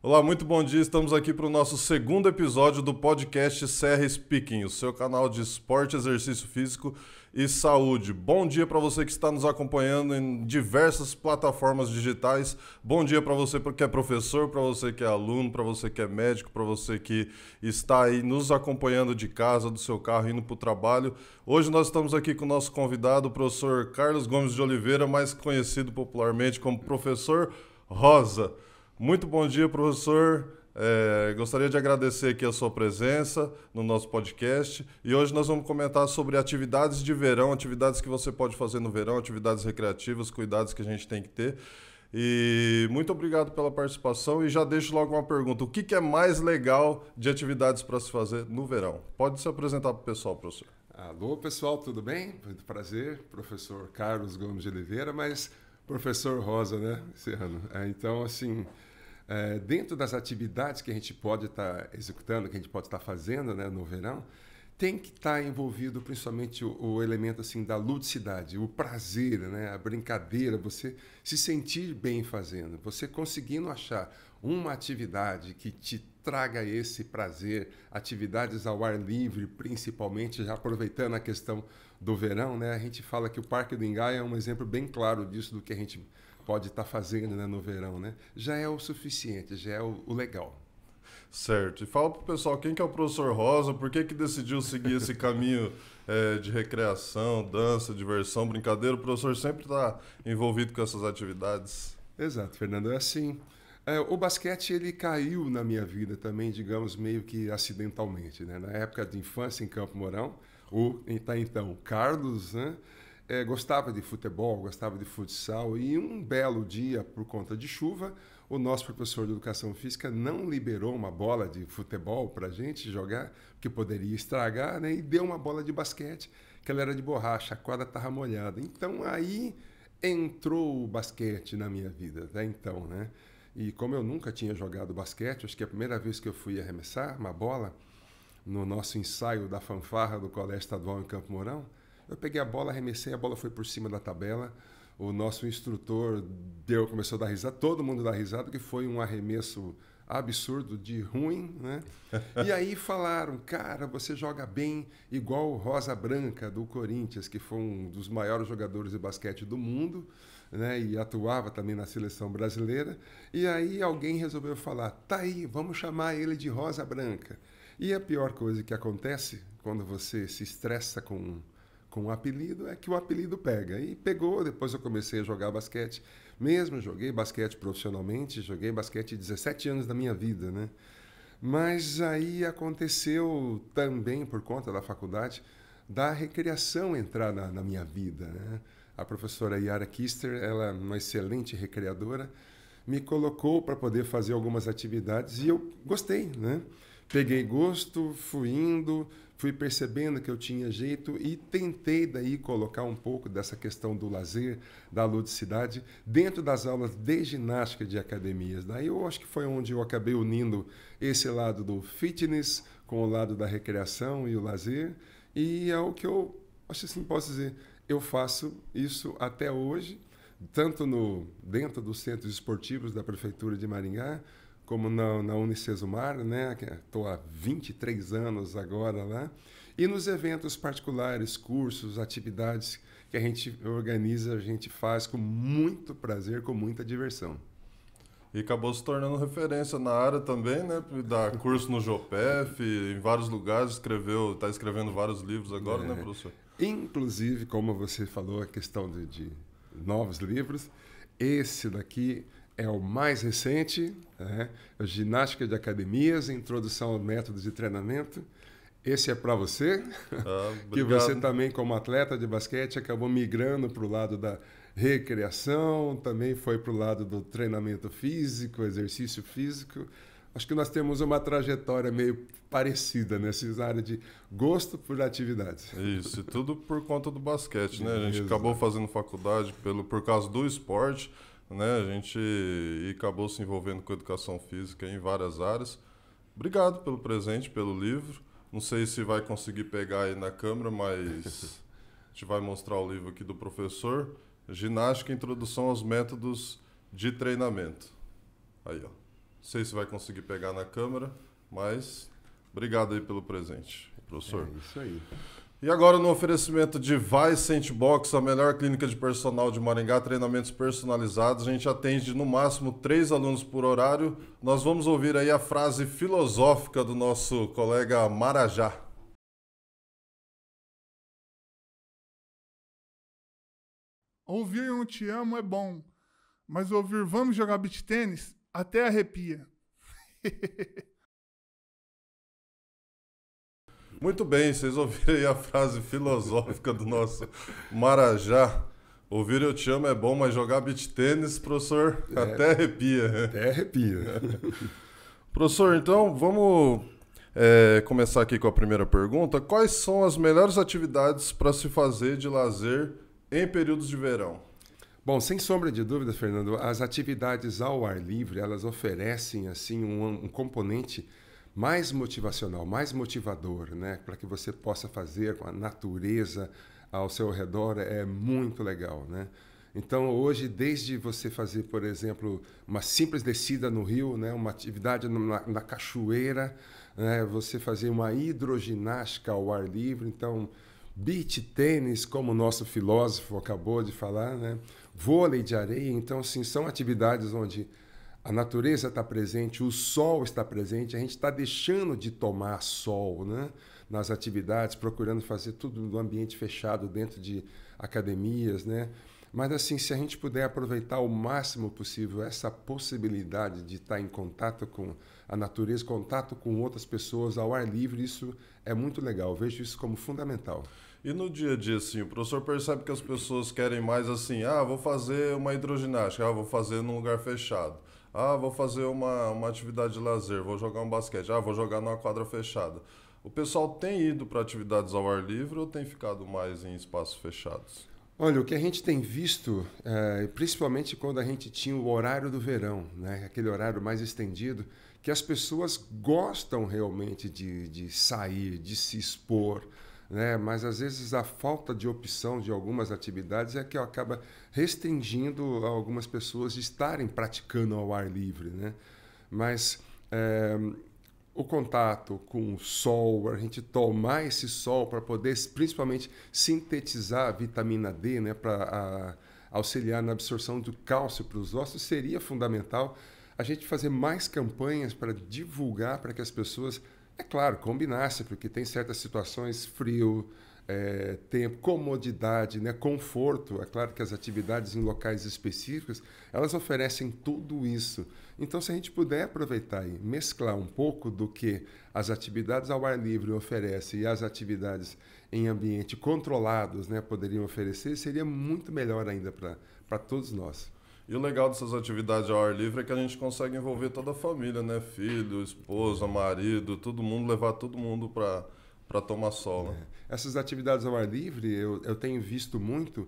Olá, muito bom dia. Estamos aqui para o nosso segundo episódio do podcast Serra Speaking, o seu canal de esporte, exercício físico e saúde. Bom dia para você que está nos acompanhando em diversas plataformas digitais. Bom dia para você que é professor, para você que é aluno, para você que é médico, para você que está aí nos acompanhando de casa, do seu carro, indo para o trabalho. Hoje nós estamos aqui com o nosso convidado, o professor Carlos Gomes de Oliveira, mais conhecido popularmente como Professor Rosa. Muito bom dia, professor. Gostaria de agradecer aqui a sua presença no nosso podcast e hoje nós vamos comentar sobre atividades de verão, atividades que você pode fazer no verão, atividades recreativas, cuidados que a gente tem que ter. E muito obrigado pela participação e já deixo logo uma pergunta. O que é mais legal de atividades para se fazer no verão? Pode se apresentar para o pessoal, professor. Alô, pessoal, tudo bem? Muito prazer, professor Carlos Gomes de Oliveira, mas professor Rosa, né, esse ano. Então, assim, dentro das atividades que a gente pode estar executando, que a gente pode estar fazendo, né, no verão, tem que estar envolvido principalmente o elemento assim da ludicidade, o prazer, né, a brincadeira, você se sentir bem fazendo, você conseguindo achar uma atividade que te traga esse prazer, atividades ao ar livre, principalmente, já aproveitando a questão do verão, né, a gente fala que o Parque do Engaia é um exemplo bem claro disso, do que a gente pode estar fazendo, né, no verão, né? Já é o suficiente, já é o legal. Certo. E fala pro pessoal quem que é o professor Rosa, por que decidiu seguir esse caminho de recreação, dança, diversão, brincadeira. O professor sempre está envolvido com essas atividades. Exato, Fernando. É assim, o basquete ele caiu na minha vida também, digamos, meio que acidentalmente, né? Na época de infância em Campo Mourão, então Carlos, né? Gostava de futebol, gostava de futsal e um belo dia, por conta de chuva, o nosso professor de educação física não liberou uma bola de futebol para a gente jogar, que poderia estragar, né? E deu uma bola de basquete, que ela era de borracha, a quadra estava molhada. Então aí entrou o basquete na minha vida, até então, né? E como eu nunca tinha jogado basquete, acho que a primeira vez que eu fui arremessar uma bola, no nosso ensaio da fanfarra do Colégio Estadual em Campo Mourão, eu peguei a bola, arremessei, a bola foi por cima da tabela. O nosso instrutor começou a dar risada, todo mundo dá risada, que foi um arremesso absurdo de ruim, né? E aí falaram, cara, você joga bem igual o Rosa Branca do Corinthians, que foi um dos maiores jogadores de basquete do mundo, né? E atuava também na seleção brasileira. E aí alguém resolveu falar, tá aí, vamos chamar ele de Rosa Branca. E a pior coisa que acontece quando você se estressa com o apelido é que o apelido pega. E pegou, depois eu comecei a jogar basquete mesmo, joguei basquete profissionalmente, joguei basquete 17 anos da minha vida, né? Mas aí aconteceu também, por conta da faculdade, da recreação entrar na minha vida, né? A professora Yara Kister, ela é uma excelente recreadora, me colocou para poder fazer algumas atividades e eu gostei, né? Peguei gosto, fui indo, fui percebendo que eu tinha jeito e tentei daí colocar um pouco dessa questão do lazer, da ludicidade, dentro das aulas de ginástica de academias. Daí eu acho que foi onde eu acabei unindo esse lado do fitness com o lado da recreação e o lazer. E é o que eu, acho assim, posso dizer, eu faço isso até hoje, tanto dentro dos centros esportivos da Prefeitura de Maringá, como na Unicesumar, né? Estou há 23 anos agora lá, e nos eventos particulares, cursos, atividades que a gente organiza, a gente faz com muito prazer, com muita diversão. E acabou se tornando referência na área também, né? Dá curso no Jopef, em vários lugares, está escrevendo vários livros agora, né, professor? Inclusive, como você falou, a questão de novos livros, esse daqui é o mais recente, né? Ginástica de Academias, Introdução ao Método de Treinamento. Esse é para você, que você também, como atleta de basquete, acabou migrando para o lado da recreação, também foi para o lado do treinamento físico, exercício físico. Acho que nós temos uma trajetória meio parecida nessa área de gosto por atividades. Isso, e tudo por conta do basquete, né? A gente acabou fazendo faculdade por causa do esporte, né? A gente acabou se envolvendo com educação física em várias áreas. Obrigado pelo presente, pelo livro. Não sei se vai conseguir pegar aí na câmera, mas a gente vai mostrar o livro aqui do professor. Ginástica, Introdução aos Métodos de Treinamento. Aí, ó. sei se vai conseguir pegar na câmera, mas obrigado aí pelo presente, professor. É isso aí. E agora no oferecimento de Vicent Box, a melhor clínica de personal de Maringá, treinamentos personalizados. A gente atende no máximo 3 alunos por horário. Nós vamos ouvir aí a frase filosófica do nosso colega Marajá. Ouvir um te amo é bom, mas ouvir vamos jogar beach tênis até arrepia. Muito bem, vocês ouviram aí a frase filosófica do nosso Marajá. Ouvir eu te amo é bom, mas jogar beach tênis, professor, até arrepia. Até arrepia. Professor, então vamos começar aqui com a primeira pergunta. Quais são as melhores atividades para se fazer de lazer em períodos de verão? Bom, sem sombra de dúvida, Fernando, as atividades ao ar livre, elas oferecem assim um componente mais motivacional, mais motivador, né? Para que você possa fazer com a natureza ao seu redor, é muito legal, né? Então, hoje, desde você fazer, por exemplo, uma simples descida no rio, né? Uma atividade na cachoeira, né? Você fazer uma hidroginástica ao ar livre, então, beach tênis, como o nosso filósofo acabou de falar, né? Vôlei de areia, então, assim, são atividades onde a natureza está presente, o sol está presente, a gente está deixando de tomar sol, né? Nas atividades, procurando fazer tudo no ambiente fechado dentro de academias, né? Mas assim, se a gente puder aproveitar o máximo possível essa possibilidade de estar em contato com a natureza, contato com outras pessoas ao ar livre, isso é muito legal. Eu vejo isso como fundamental. E no dia a dia, assim, o professor percebe que as pessoas querem mais assim, vou fazer uma hidroginástica, vou fazer num lugar fechado. Vou fazer uma atividade de lazer, vou jogar um basquete, vou jogar numa quadra fechada. O pessoal tem ido para atividades ao ar livre ou tem ficado mais em espaços fechados? Olha, o que a gente tem visto, principalmente quando a gente tinha o horário do verão, né, aquele horário mais estendido, que as pessoas gostam realmente de sair, de se expor, né, mas às vezes a falta de opção de algumas atividades é que acaba restringindo algumas pessoas de estarem praticando ao ar livre, né? Mas o contato com o sol, a gente tomar esse sol para poder principalmente sintetizar a vitamina D, né, para auxiliar na absorção do cálcio para os ossos, seria fundamental a gente fazer mais campanhas para divulgar, para que as pessoas, é claro, combinassem, porque tem certas situações, frio, tempo, comodidade, né, conforto. É claro que as atividades em locais específicos, elas oferecem tudo isso. Então, se a gente puder aproveitar e mesclar um pouco do que as atividades ao ar livre oferecem e as atividades em ambiente controlados, né, poderiam oferecer, seria muito melhor ainda para todos nós. E o legal dessas atividades ao ar livre é que a gente consegue envolver toda a família, né? Filho, esposa, marido, todo mundo, levar todo mundo para tomar sol, né? Essas atividades ao ar livre, eu tenho visto muito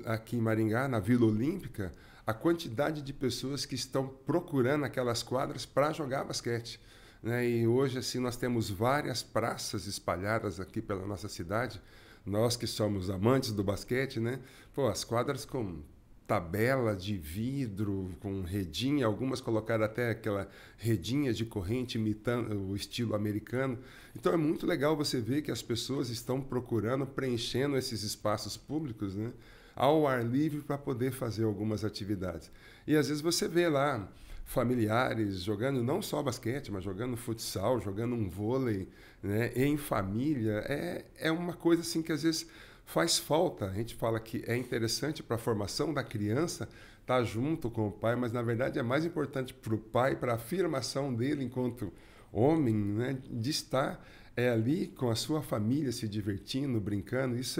aqui em Maringá, na Vila Olímpica, a quantidade de pessoas que estão procurando aquelas quadras para jogar basquete, né? E hoje, assim, nós temos várias praças espalhadas aqui pela nossa cidade. Nós que somos amantes do basquete, né? Pô, as quadras com tabela de vidro, com redinha, algumas colocaram até aquela redinha de corrente imitando o estilo americano. Então é muito legal você ver que as pessoas estão procurando, preenchendo esses espaços públicos, né, ao ar livre para poder fazer algumas atividades. E às vezes você vê lá familiares jogando não só basquete, mas jogando futsal, jogando um vôlei, né, em família. É uma coisa assim que às vezes faz falta. A gente fala que é interessante para a formação da criança estar junto com o pai, mas na verdade é mais importante para o pai, para a afirmação dele enquanto homem, né, de estar ali com a sua família, se divertindo, brincando. Isso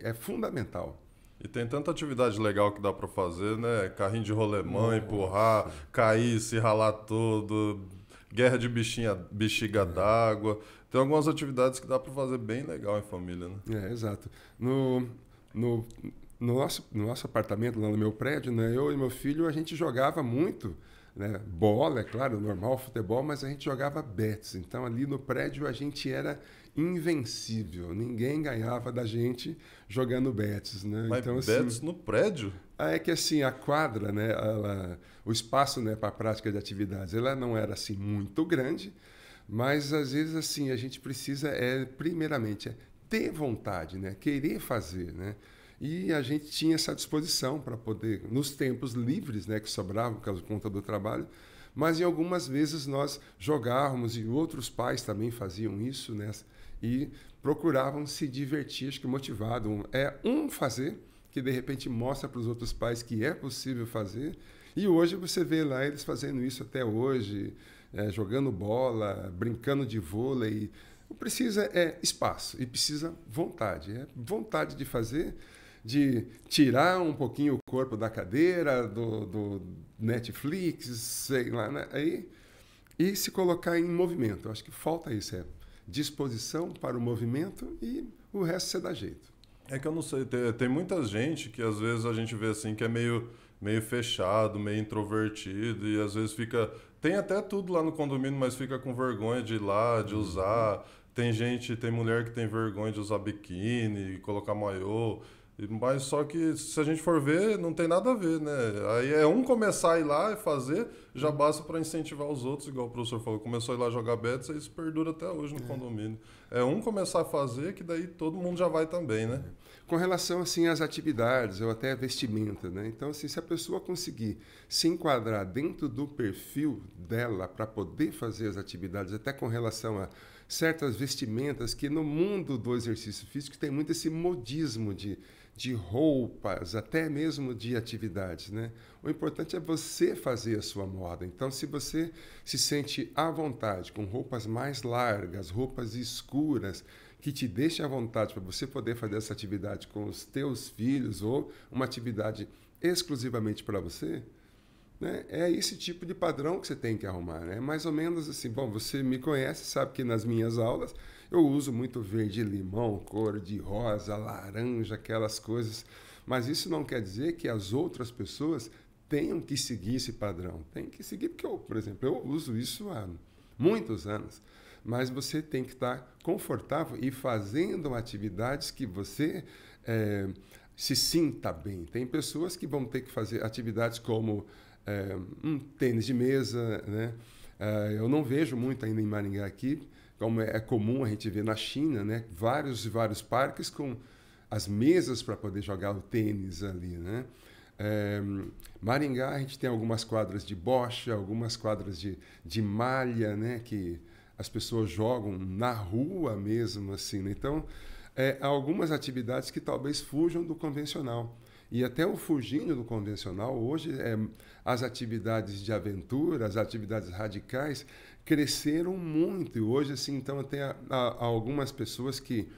é fundamental. E tem tanta atividade legal que dá para fazer, né? Carrinho de rolemã, empurrar, cair, se ralar todo, guerra de bexiga d'água. Tem algumas atividades que dá para fazer bem legal em família, né? Exato. No nosso apartamento, lá no meu prédio, né, eu e meu filho, a gente jogava muito, né? Bola, é claro, normal, futebol, mas a gente jogava bets. Então, ali no prédio, a gente era invencível. Ninguém ganhava da gente jogando bets, né? Mas Então, bets assim, no prédio? é que assim, a quadra, né, o espaço, né, para a prática de atividades, ela não era assim muito grande, mas às vezes assim, a gente precisa primeiramente ter vontade, né, querer fazer, né? E a gente tinha essa disposição para poder, nos tempos livres, né, que sobravam por conta do trabalho, mas em algumas vezes nós jogávamos e outros pais também faziam isso, né, e procuravam se divertir, acho que motivado. Fazer, que de repente mostra para os outros pais que é possível fazer, e hoje você vê lá eles fazendo isso até hoje, jogando bola, brincando de vôlei. Precisa espaço e precisa vontade. Vontade de fazer, de tirar um pouquinho o corpo da cadeira, do Netflix, sei lá, né? E se colocar em movimento. Eu acho que falta isso, disposição para o movimento, e o resto você dá jeito. É que eu não sei, tem muita gente que às vezes a gente vê assim que é meio fechado, meio introvertido, e às vezes fica... Tem até tudo lá no condomínio, mas fica com vergonha de ir lá, de usar. Tem mulher que tem vergonha de usar biquíni, colocar maiô. Mas só que se a gente for ver, não tem nada a ver, né? Aí começar a ir lá e fazer, já basta para incentivar os outros, igual o professor falou. Começou a ir lá jogar bets, isso perdura até hoje no condomínio. Começar a fazer, que daí todo mundo já vai também, né? Com relação, assim, às atividades, ou até a vestimenta, né? Então, assim, se a pessoa conseguir se enquadrar dentro do perfil dela para poder fazer as atividades, até com relação a certas vestimentas, que no mundo do exercício físico tem muito esse modismo de roupas, até mesmo de atividades, né? O importante é você fazer a sua moda. Então, se você se sente à vontade com roupas mais largas, roupas escuras, que te deixem à vontade para você poder fazer essa atividade com os teus filhos, ou uma atividade exclusivamente para você, né? É esse tipo de padrão que você tem que arrumar, né? Mais ou menos assim, bom, você me conhece, sabe que nas minhas aulas eu uso muito verde limão, cor de rosa, laranja, aquelas coisas, mas isso não quer dizer que as outras pessoas tenham que seguir esse padrão. Tem que seguir porque por exemplo, eu uso isso há muitos anos, mas você tem que estar confortável e fazendo atividades que você se sinta bem. Tem pessoas que vão ter que fazer atividades como um tênis de mesa, né? Eu não vejo muito ainda em Maringá aqui, como é comum a gente ver na China, né? Vários e vários parques com as mesas para poder jogar o tênis ali, né? Maringá, a gente tem algumas quadras de bocha, algumas quadras de malha, né? Que as pessoas jogam na rua mesmo, assim, né? Então, há algumas atividades que talvez fujam do convencional. E até o fugindo do convencional, hoje, as atividades de aventura, as atividades radicais, cresceram muito. E hoje, assim, então, tem algumas pessoas que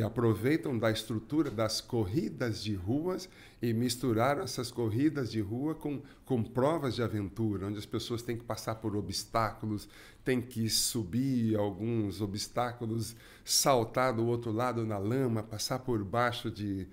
aproveitam da estrutura das corridas de ruas e misturaram essas corridas de rua com provas de aventura, onde as pessoas têm que passar por obstáculos, têm que subir alguns obstáculos, saltar do outro lado na lama, passar por baixo de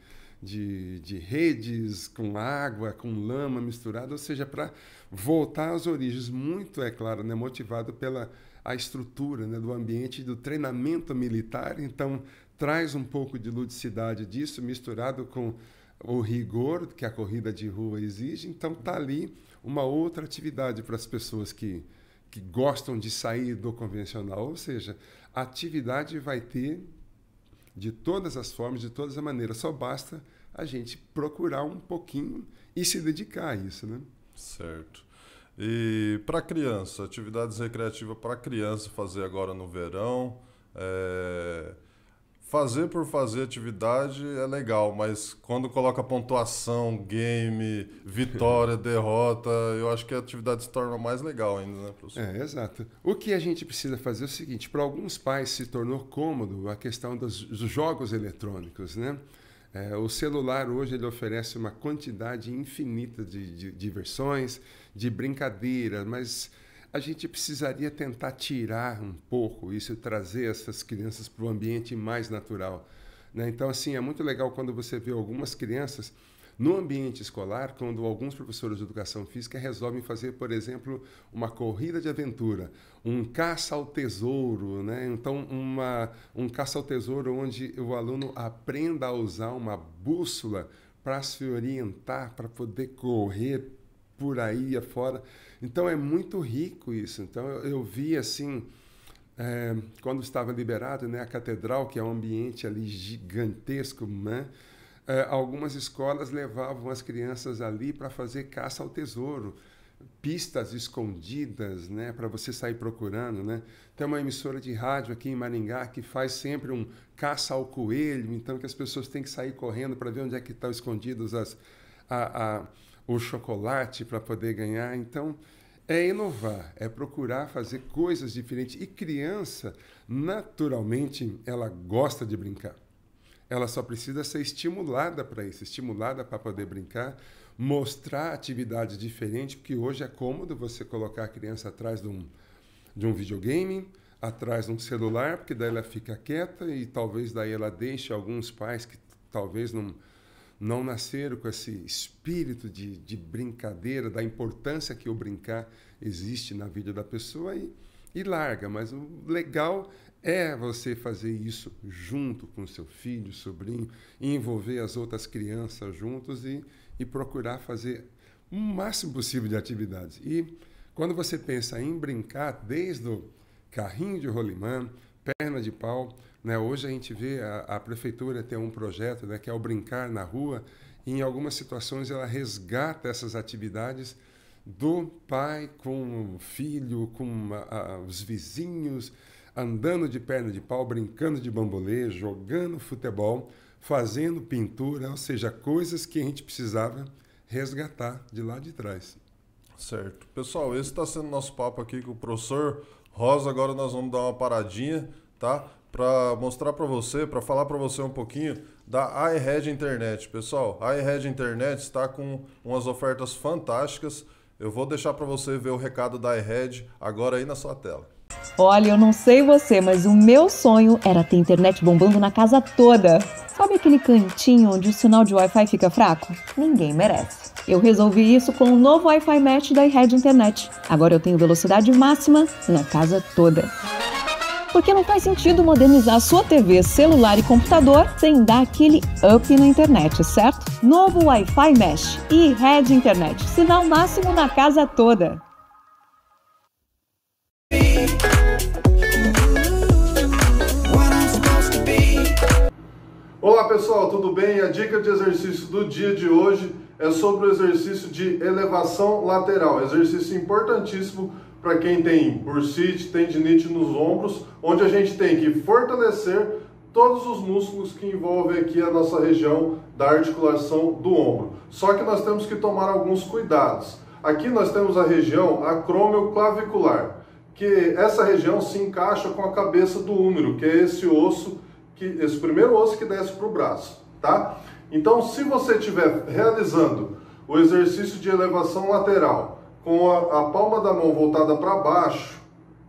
redes com água, com lama misturada, ou seja, para voltar às origens. Muito, é claro, né, motivado pela a estrutura, né, do ambiente do treinamento militar. Então, traz um pouco de ludicidade disso, misturado com o rigor que a corrida de rua exige. Então, está ali uma outra atividade para as pessoas que gostam de sair do convencional. Ou seja, a atividade vai ter de todas as formas, de todas as maneiras. Só basta a gente procurar um pouquinho e se dedicar a isso, né? Certo. E para criança, atividades recreativas para criança fazer agora no verão, fazer por fazer atividade é legal, mas quando coloca pontuação, game, vitória, derrota, eu acho que a atividade se torna mais legal ainda, né, professor? Exato. O que a gente precisa fazer é o seguinte: para alguns pais se tornou cômodo a questão dos jogos eletrônicos, né? O celular hoje ele oferece uma quantidade infinita de diversões, de brincadeiras, mas a gente precisaria tentar tirar um pouco isso e trazer essas crianças para o ambiente mais natural, né? Então, assim, é muito legal quando você vê algumas crianças no ambiente escolar, quando alguns professores de educação física resolvem fazer, por exemplo, uma corrida de aventura, um caça ao tesouro, né? Então, um caça ao tesouro onde o aluno aprenda a usar uma bússola para se orientar, para poder correr por aí afora. Então, é muito rico isso. Então, eu vi assim... quando estava liberado, né, a catedral, que é um ambiente ali gigantesco, né, algumas escolas levavam as crianças ali para fazer caça ao tesouro, pistas escondidas, né, para você sair procurando, né. Tem uma emissora de rádio aqui em Maringá que faz sempre um caça ao coelho, então que as pessoas têm que sair correndo para ver onde é que estão escondidos o chocolate para poder ganhar. Então, é inovar, é procurar fazer coisas diferentes. E criança, naturalmente, ela gosta de brincar. Ela só precisa ser estimulada para isso, estimulada para poder brincar, mostrar atividades diferentes, porque hoje é cômodo você colocar a criança atrás de um videogame, atrás de um celular, porque daí ela fica quieta e talvez daí ela deixe alguns pais que talvez não nasceram com esse espírito de brincadeira, da importância que o brincar existe na vida da pessoa e larga. Mas o legal é você fazer isso junto com seu filho, sobrinho, e envolver as outras crianças juntos e procurar fazer o máximo possível de atividades. E quando você pensa em brincar, desde o carrinho de rolimã, perna de pau, né? Hoje a gente vê a prefeitura ter um projeto, né, que é o Brincar na Rua, e em algumas situações ela resgata essas atividades do pai com o filho, com os vizinhos, andando de perna de pau, brincando de bambolê, jogando futebol, fazendo pintura, ou seja, coisas que a gente precisava resgatar de lá de trás. Certo. Pessoal, esse está sendo nosso papo aqui com o professor Rosa. Agora nós vamos dar uma paradinha, tá? Para mostrar para você, para falar para você um pouquinho da iRed Internet. Pessoal, a iRed Internet está com umas ofertas fantásticas. Eu vou deixar para você ver o recado da iRed agora aí na sua tela. Olha, eu não sei você, mas o meu sonho era ter internet bombando na casa toda. Sabe aquele cantinho onde o sinal de Wi-Fi fica fraco? Ninguém merece. Eu resolvi isso com o novo Wi-Fi Mesh da iRed Internet. Agora eu tenho velocidade máxima na casa toda. Porque não faz sentido modernizar a sua TV, celular e computador sem dar aquele up na internet, certo? Novo Wi-Fi Mesh e iRed Internet. Sinal máximo na casa toda. Olá pessoal, tudo bem? A dica de exercício do dia de hoje é sobre o exercício de elevação lateral. Exercício importantíssimo para quem tem bursite, tendinite nos ombros, onde a gente tem que fortalecer todos os músculos que envolvem aqui a nossa região da articulação do ombro. Só que nós temos que tomar alguns cuidados. Aqui nós temos a região acromioclavicular, que essa região se encaixa com a cabeça do húmero, que é esse osso, esse primeiro osso que desce para o braço, tá? Então, se você estiver realizando o exercício de elevação lateral com a palma da mão voltada para baixo,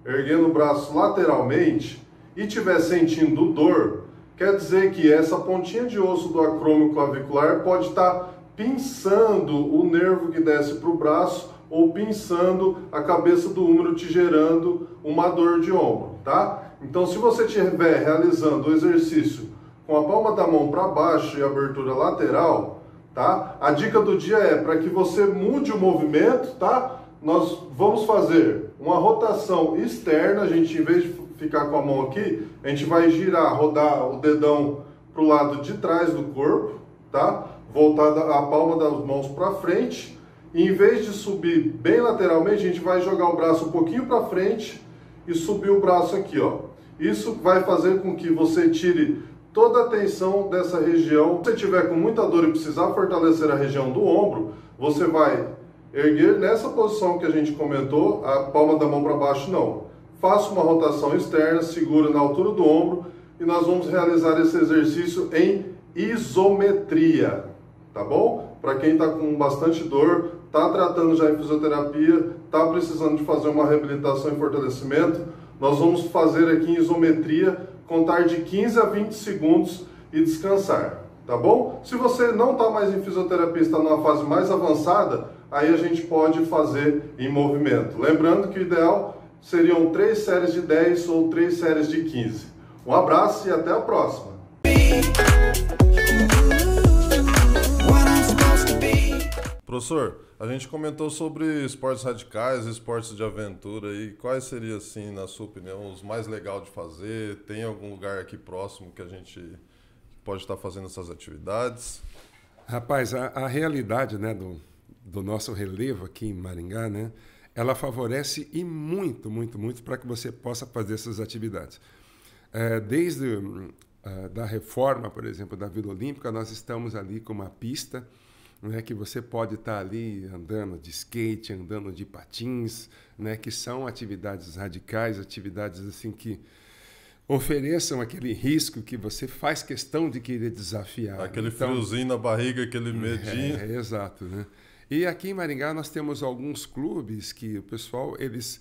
erguendo o braço lateralmente, e estiver sentindo dor, quer dizer que essa pontinha de osso do acrômio clavicular pode estar pinçando o nervo que desce para o braço ou pinçando a cabeça do húmero, te gerando uma dor de ombro, tá? Então, se você estiver realizando o exercício com a palma da mão para baixo e abertura lateral, tá? A dica do dia é para que você mude o movimento, tá? Nós vamos fazer uma rotação externa. A gente, em vez de ficar com a mão aqui, a gente vai girar, rodar o dedão para o lado de trás do corpo, tá? Voltada a palma das mãos para frente. E em vez de subir bem lateralmente, a gente vai jogar o braço um pouquinho para frente e subir o braço aqui, ó. Isso vai fazer com que você tire toda a tensão dessa região. Se você tiver com muita dor e precisar fortalecer a região do ombro, você vai erguer nessa posição que a gente comentou, a palma da mão para baixo não. Faça uma rotação externa, segura na altura do ombro e nós vamos realizar esse exercício em isometria, tá bom? Para quem está com bastante dor, está tratando já em fisioterapia, está precisando de fazer uma reabilitação e fortalecimento, nós vamos fazer aqui em isometria, contar de 15 a 20 segundos e descansar, tá bom? Se você não está mais em fisioterapia, está numa fase mais avançada, aí a gente pode fazer em movimento. Lembrando que o ideal seriam 3 séries de 10 ou 3 séries de 15. Um abraço e até a próxima! Professor, a gente comentou sobre esportes radicais, esportes de aventura, e quais seriam, assim, na sua opinião, os mais legais de fazer? Tem algum lugar aqui próximo que a gente pode estar fazendo essas atividades? Rapaz, a realidade, né, do nosso relevo aqui em Maringá, né, ela favorece e muito, muito, muito para que você possa fazer essas atividades. Desde da reforma, por exemplo, da Vila Olímpica, nós estamos ali com uma pista, né, que você pode estar ali andando de skate, andando de patins, né, que são atividades radicais, atividades assim que ofereçam aquele risco que você faz questão de querer desafiar. Aquele friozinho na barriga, aquele medinho. Exato, né? E aqui em Maringá nós temos alguns clubes que o pessoal, eles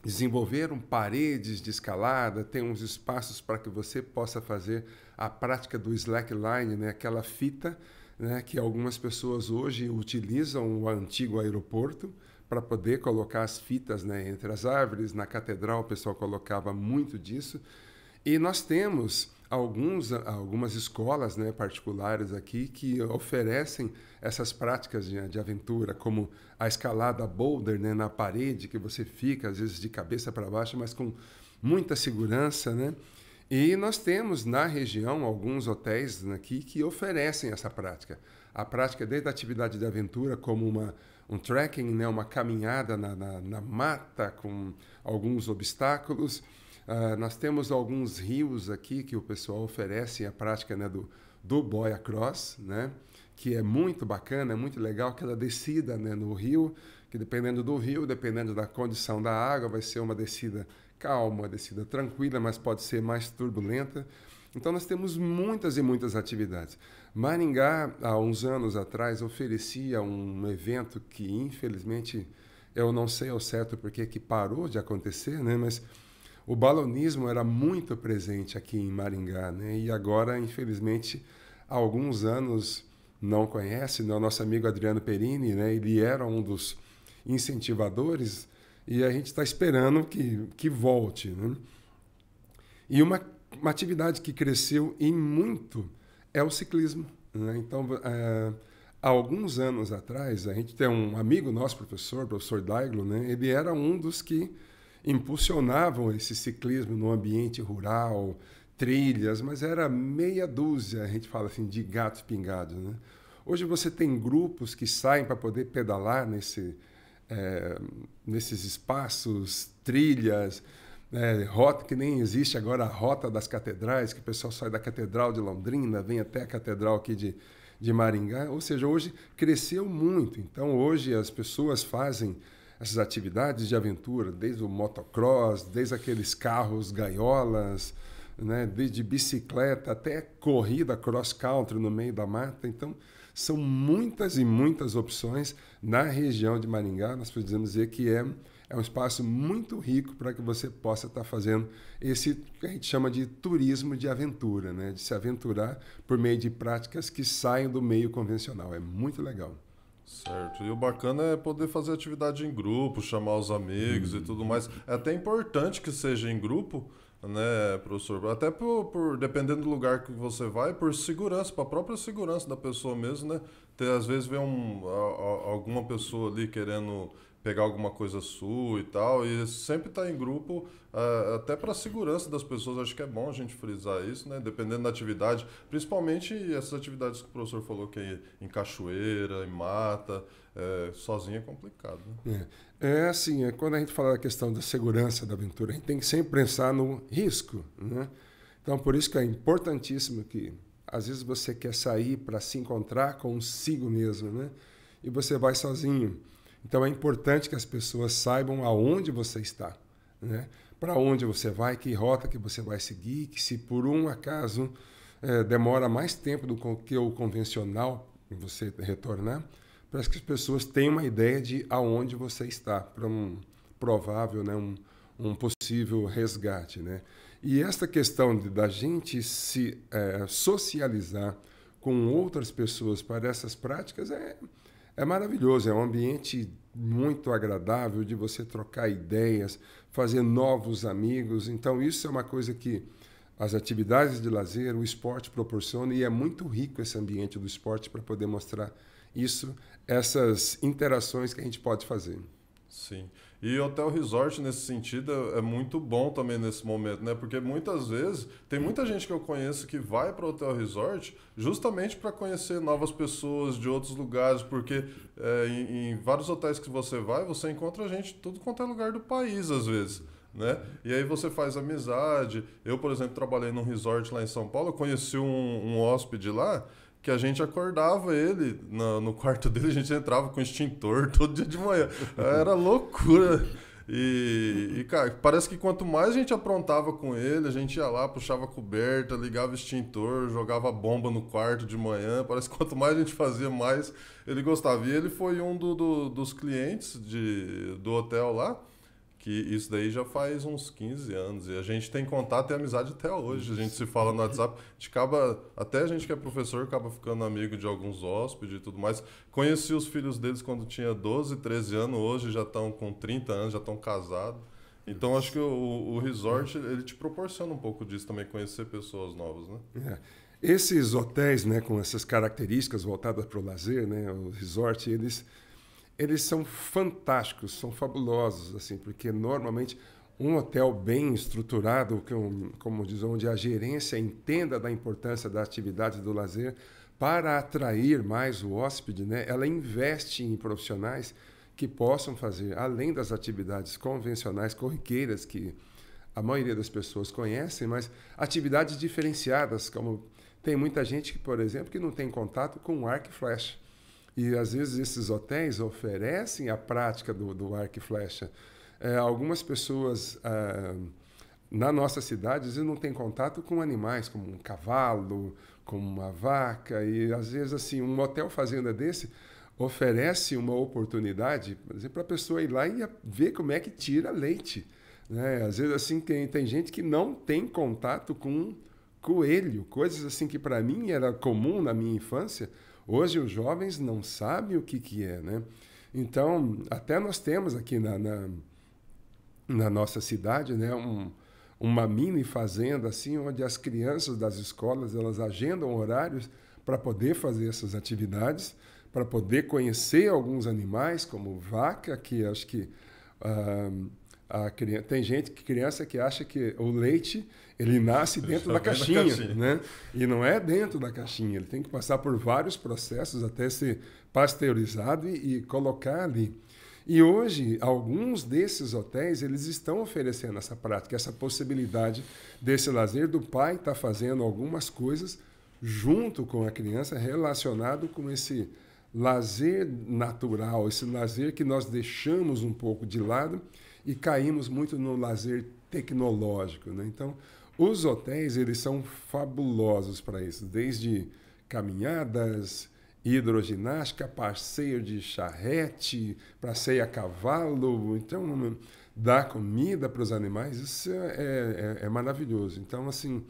desenvolveram paredes de escalada, tem uns espaços para que você possa fazer a prática do slackline, né? Aquela fita, né? Que algumas pessoas hoje utilizam o antigo aeroporto para poder colocar as fitas, né? Entre as árvores. Na catedral o pessoal colocava muito disso. E nós temos algumas escolas, né, particulares aqui que oferecem essas práticas de aventura, como a escalada boulder, né, na parede, que você fica, às vezes, de cabeça para baixo, mas com muita segurança, né? E nós temos na região alguns hotéis aqui que oferecem essa prática. A prática desde a atividade de aventura, como um trekking, né, uma caminhada na mata com alguns obstáculos. Nós temos alguns rios aqui que o pessoal oferece a prática, né, do boia cross, né, que é muito bacana, é muito legal, aquela descida, né, no rio, que dependendo do rio, dependendo da condição da água, vai ser uma descida calma, uma descida tranquila, mas pode ser mais turbulenta. Então nós temos muitas e muitas atividades. Maringá, há uns anos atrás, oferecia um evento que, infelizmente, eu não sei ao certo porque que parou de acontecer, né, mas o balonismo era muito presente aqui em Maringá, né? E agora, infelizmente, há alguns anos não conhece, né? O nosso amigo Adriano Perini, né? Ele era um dos incentivadores e a gente está esperando que volte, né? E uma atividade que cresceu e muito é o ciclismo, né? Então, há alguns anos atrás, a gente tem um amigo nosso, professor Daiglo, né? Ele era um dos que impulsionavam esse ciclismo no ambiente rural, trilhas, mas era meia dúzia, a gente fala assim, de gatos pingados, né? Hoje você tem grupos que saem para poder pedalar nesses espaços, trilhas, rota que nem existe agora, a Rota das Catedrais, que o pessoal sai da Catedral de Londrina, vem até a Catedral aqui de Maringá, ou seja, hoje cresceu muito. Então hoje as pessoas fazem essas atividades de aventura, desde o motocross, desde aqueles carros gaiolas, né, desde bicicleta até corrida cross-country no meio da mata. Então, são muitas e muitas opções na região de Maringá. Nós podemos dizer que é um espaço muito rico para que você possa estar fazendo esse que a gente chama de turismo de aventura, né, de se aventurar por meio de práticas que saem do meio convencional. É muito legal. Certo. E o bacana é poder fazer atividade em grupo, chamar os amigos e tudo mais. É até importante que seja em grupo, né, professor? Até por dependendo do lugar que você vai, por segurança, para a própria segurança da pessoa mesmo, né? Às vezes vem alguma pessoa ali querendo pegar alguma coisa sua e tal, e sempre estar em grupo, até para a segurança das pessoas, acho que é bom a gente frisar isso, né? Dependendo da atividade, principalmente essas atividades que o professor falou, que é em cachoeira, em mata, sozinho é complicado, né? Assim, quando a gente fala da questão da segurança da aventura, a gente tem que sempre pensar no risco, né? Então, por isso que é importantíssimo que, às vezes, você quer sair para se encontrar consigo mesmo, né? E você vai sozinho. Então, é importante que as pessoas saibam aonde você está, né? Para onde você vai, que rota que você vai seguir, que se por um acaso demora mais tempo do que o convencional você retornar, para que as pessoas tenham uma ideia de aonde você está, para um provável, né, um possível resgate, né? E esta questão da gente se socializar com outras pessoas para essas práticas é maravilhoso. É um ambiente muito agradável de você trocar ideias, fazer novos amigos. Então, isso é uma coisa que as atividades de lazer, o esporte proporciona, e é muito rico esse ambiente do esporte para poder mostrar isso, essas interações que a gente pode fazer. Sim. E hotel resort, nesse sentido, é muito bom também nesse momento, né? Porque muitas vezes, tem muita gente que eu conheço que vai para o hotel resort justamente para conhecer novas pessoas de outros lugares, porque em vários hotéis que você vai, você encontra gente de tudo quanto é lugar do país, às vezes, né? E aí você faz amizade. Eu, por exemplo, trabalhei num resort lá em São Paulo, eu conheci um hóspede lá, que a gente acordava ele no quarto dele, a gente entrava com extintor todo dia de manhã. Era loucura. E, cara, parece que quanto mais a gente aprontava com ele, a gente ia lá, puxava a coberta, ligava extintor, jogava bomba no quarto de manhã. Parece que quanto mais a gente fazia, mais ele gostava. E ele foi um dos clientes do hotel lá, que isso daí já faz uns 15 anos. E a gente tem contato e amizade até hoje. A gente se fala no WhatsApp. Até a gente que é professor acaba ficando amigo de alguns hóspedes e tudo mais. Conheci os filhos deles quando tinha 12, 13 anos. Hoje já estão com 30 anos, já estão casados. Então acho que o resort ele te proporciona um pouco disso também, conhecer pessoas novas, né? Esses hotéis, né, com essas características voltadas para o lazer, né, o resort, eles são fantásticos, são fabulosos, assim, porque normalmente um hotel bem estruturado, como diz, onde a gerência entenda da importância da atividade do lazer para atrair mais o hóspede, né, ela investe em profissionais que possam fazer, além das atividades convencionais, corriqueiras, que a maioria das pessoas conhecem, mas atividades diferenciadas, como tem muita gente que, por exemplo, que não tem contato com arco e flecha. E, às vezes, esses hotéis oferecem a prática do arco e flecha. Algumas pessoas na nossa cidade, às vezes, não têm contato com animais, como um cavalo, como uma vaca. E, às vezes, assim, um hotel fazenda desse oferece uma oportunidade, por exemplo, para a pessoa ir lá e ver como é que tira leite, né? Às vezes, assim, tem gente que não tem contato com coelho, coisas assim que, para mim, era comum na minha infância. Hoje os jovens não sabem o que é, né? Então, até nós temos aqui na nossa cidade, né, uma mini fazenda assim, onde as crianças das escolas elas agendam horários para poder fazer essas atividades, para poder conhecer alguns animais, como vaca, que acho que tem criança que acha que o leite ele nasce dentro da caixinha, né? E não é dentro da caixinha, ele tem que passar por vários processos até ser pasteurizado e colocar ali. E hoje, alguns desses hotéis eles estão oferecendo essa prática, essa possibilidade desse lazer do pai estar fazendo algumas coisas junto com a criança relacionado com esse lazer natural, esse lazer que nós deixamos um pouco de lado e caímos muito no lazer tecnológico, né? Então, os hotéis eles são fabulosos para isso, desde caminhadas, hidroginástica, passeio de charrete, passeio a cavalo, então dar comida para os animais, isso é maravilhoso. Então, assim,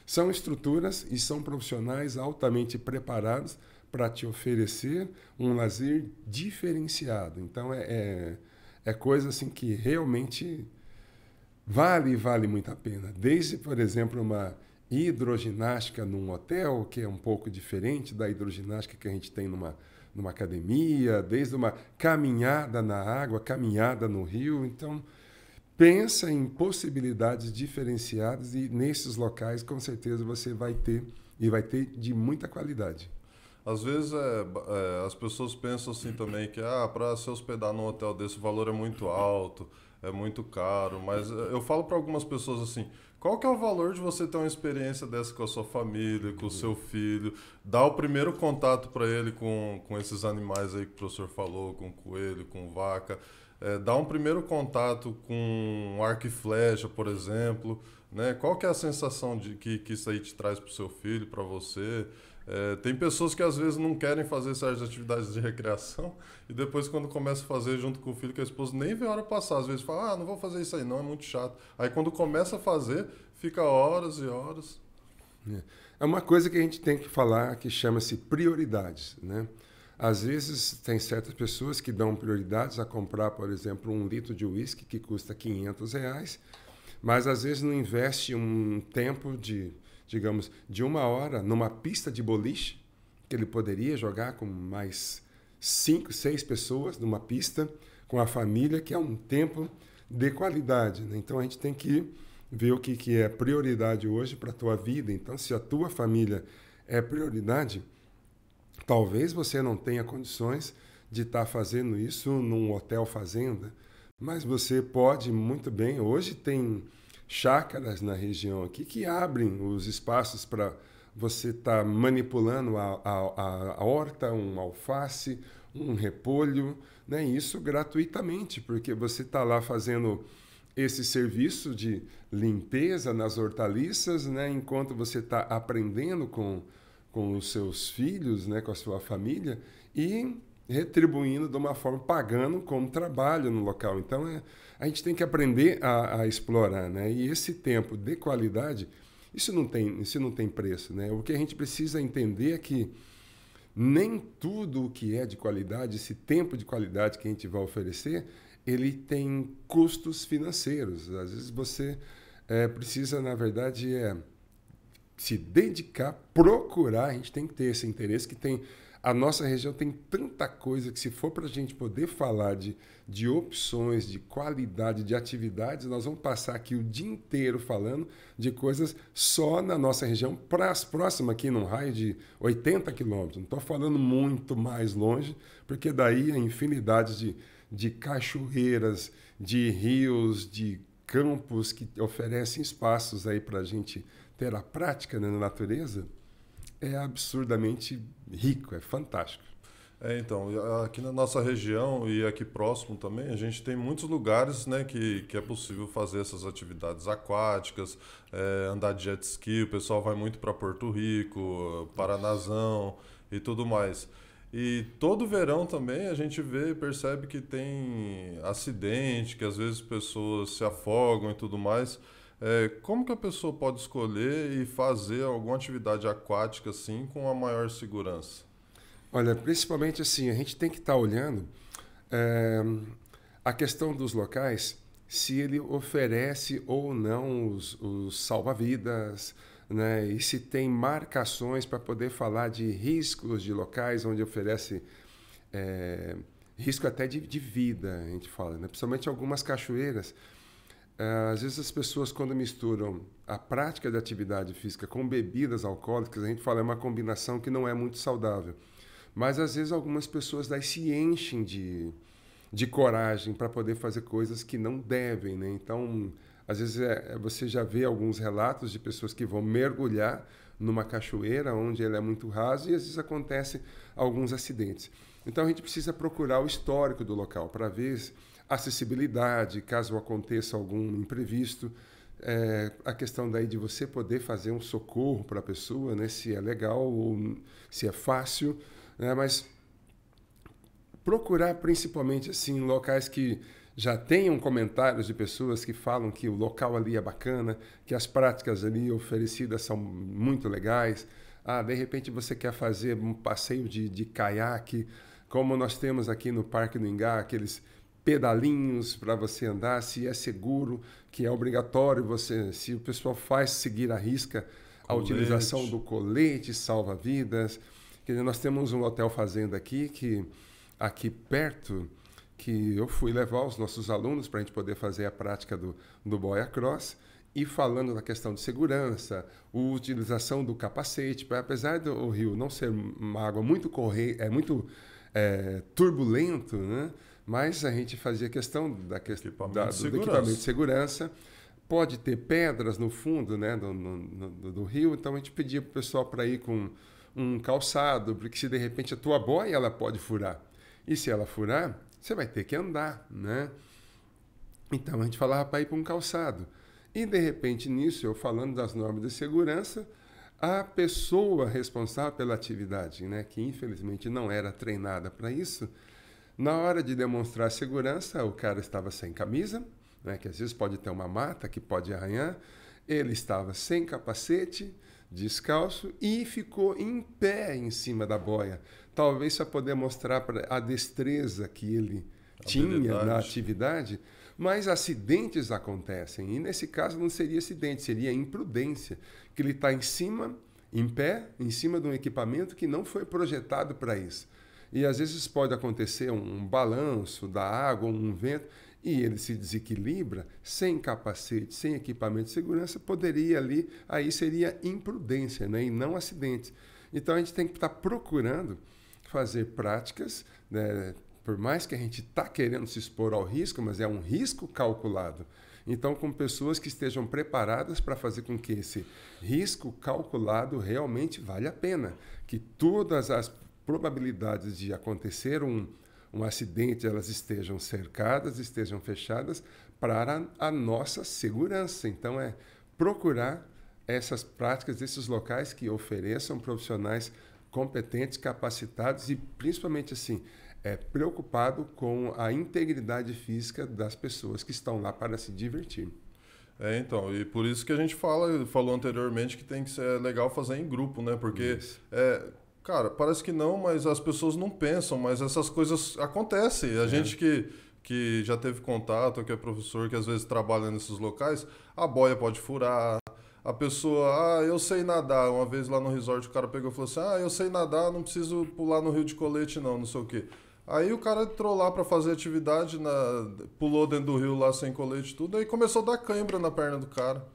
são estruturas e são profissionais altamente preparados para te oferecer um lazer diferenciado. Então, é coisa assim que realmente vale muito a pena. Desde, por exemplo, uma hidroginástica num hotel, que é um pouco diferente da hidroginástica que a gente tem numa academia, desde uma caminhada na água, caminhada no rio. Então, pensa em possibilidades diferenciadas e nesses locais, com certeza, você vai ter, e vai ter de muita qualidade. Às vezes as pessoas pensam assim também que para se hospedar num hotel desse o valor é muito alto, é muito caro, mas eu falo para algumas pessoas assim, qual que é o valor de você ter uma experiência dessa com a sua família, com o seu filho, dar o primeiro contato para ele com esses animais aí que o professor falou, com coelho, com vaca, dar um primeiro contato com arco e flecha, por exemplo, né? Qual que é a sensação de que isso aí te traz para o seu filho, para você? Tem pessoas que às vezes não querem fazer certas atividades de recreação e depois quando começa a fazer junto com o filho, com a esposa, nem vê a hora passar. Às vezes fala, não vou fazer isso aí não, é muito chato. Aí quando começa a fazer, fica horas e horas. É uma coisa que a gente tem que falar que chama-se prioridades, né? Às vezes tem certas pessoas que dão prioridades a comprar, por exemplo, 1 litro de uísque que custa R$500, mas às vezes não investe um tempo digamos, de 1 hora numa pista de boliche, que ele poderia jogar com mais 5, 6 pessoas numa pista, com a família, que é um tempo de qualidade, né? Então a gente tem que ver o que é prioridade hoje para a tua vida. Então, se a tua família é prioridade, talvez você não tenha condições de estar fazendo isso num hotel fazenda, mas você pode muito bem. Hoje tem chácaras na região aqui que abrem os espaços para você estar manipulando a horta, um alface, um repolho, né? Isso gratuitamente, porque você está lá fazendo esse serviço de limpeza nas hortaliças, né? Enquanto você está aprendendo com os seus filhos, né? Com a sua família, e retribuindo de uma forma, pagando como trabalho no local. Então, a gente tem que aprender a explorar, né? E esse tempo de qualidade, isso não tem preço, né? O que a gente precisa entender é que nem tudo o que é de qualidade, esse tempo de qualidade que a gente vai oferecer, ele tem custos financeiros. Às vezes você precisa, na verdade, se dedicar, procurar. A gente tem que ter esse interesse que tem. A nossa região tem tanta coisa que, se for para a gente poder falar de opções, de qualidade, de atividades, nós vamos passar aqui o dia inteiro falando de coisas só na nossa região, para as próximas aqui num raio de 80 quilômetros. Não estou falando muito mais longe, porque daí a infinidade de cachoeiras, de rios, de campos que oferecem espaços aí para a gente ter a prática, né, na natureza, é absurdamente rico, é fantástico. Então, aqui na nossa região e aqui próximo também, a gente tem muitos lugares, né, que é possível fazer essas atividades aquáticas, andar de jet ski, o pessoal vai muito para Porto Rico, Paranazão e tudo mais. E todo verão também a gente vê e percebe que tem acidente, que às vezes pessoas se afogam e tudo mais. Como que a pessoa pode escolher e fazer alguma atividade aquática assim com a maior segurança? Olha, principalmente assim, a gente tem que estar olhando a questão dos locais, se ele oferece ou não os salva-vidas, né? E se tem marcações para poder falar de riscos de locais onde oferece risco até de vida, a gente fala, né? Principalmente algumas cachoeiras. Às vezes as pessoas, quando misturam a prática de atividade física com bebidas alcoólicas, a gente fala, é uma combinação que não é muito saudável. Mas às vezes algumas pessoas daí se enchem de coragem para poder fazer coisas que não devem, né? Então, às vezes você já vê alguns relatos de pessoas que vão mergulhar numa cachoeira onde ela é muito rasa e às vezes acontecem alguns acidentes. Então a gente precisa procurar o histórico do local para ver acessibilidade, caso aconteça algum imprevisto, a questão daí de você poder fazer um socorro para a pessoa, né? Se é legal ou se é fácil, né? Mas procurar principalmente assim locais que já tenham comentários de pessoas que falam que o local ali é bacana, que as práticas ali oferecidas são muito legais. De repente você quer fazer um passeio de caiaque, como nós temos aqui no Parque do Ingá, aqueles pedalinhos para você andar, se é seguro, que é obrigatório se o pessoal faz seguir à risca a utilização do colete salva-vidas. Nós temos um hotel fazenda aqui perto, que eu fui levar os nossos alunos para a gente poder fazer a prática do boia cross, e falando da questão de segurança, a utilização do capacete, apesar do rio não ser uma água muito muito turbulento, né? Mas a gente fazia questão do equipamento de segurança. Pode ter pedras no fundo, né, do rio, então a gente pedia para o pessoal para ir com um calçado, porque se de repente a tua boia ela pode furar. E se ela furar, você vai ter que andar, né? Então a gente falava para ir para um calçado. E de repente nisso, eu falando das normas de segurança, a pessoa responsável pela atividade, né, que infelizmente não era treinada para isso, na hora de demonstrar segurança, o cara estava sem camisa, né, que às vezes pode ter uma mata que pode arranhar, ele estava sem capacete, descalço e ficou em pé em cima da boia. Talvez para poder mostrar a destreza que ele tinha na atividade, mas acidentes acontecem. E nesse caso não seria acidente, seria imprudência, que ele está em pé, em cima de um equipamento que não foi projetado para isso. E às vezes pode acontecer um balanço da água, um vento, e ele se desequilibra, sem capacete, sem equipamento de segurança, poderia ali, aí seria imprudência, né? E não acidente. Então a gente tem que estar procurando fazer práticas, né? Por mais que a gente está querendo se expor ao risco, mas é um risco calculado. Então, com pessoas que estejam preparadas para fazer com que esse risco calculado realmente vale a pena, que todas as probabilidades de acontecer um acidente, elas estejam cercadas, estejam fechadas para a nossa segurança. Então, é procurar essas práticas, esses locais que ofereçam profissionais competentes, capacitados e, principalmente, assim, preocupado com a integridade física das pessoas que estão lá para se divertir. Então, e por isso que a gente falou anteriormente que tem que ser legal fazer em grupo, né? Porque... Cara, parece que não, mas as pessoas não pensam, mas essas coisas acontecem. A gente que já teve contato, que é professor, que às vezes trabalha nesses locais, a boia pode furar, a pessoa, eu sei nadar. Uma vez lá no resort o cara pegou e falou assim, eu sei nadar, não preciso pular no rio de colete não sei o quê. Aí o cara entrou lá para fazer atividade, pulou dentro do rio lá sem colete e tudo, aí começou a dar cãibra na perna do cara.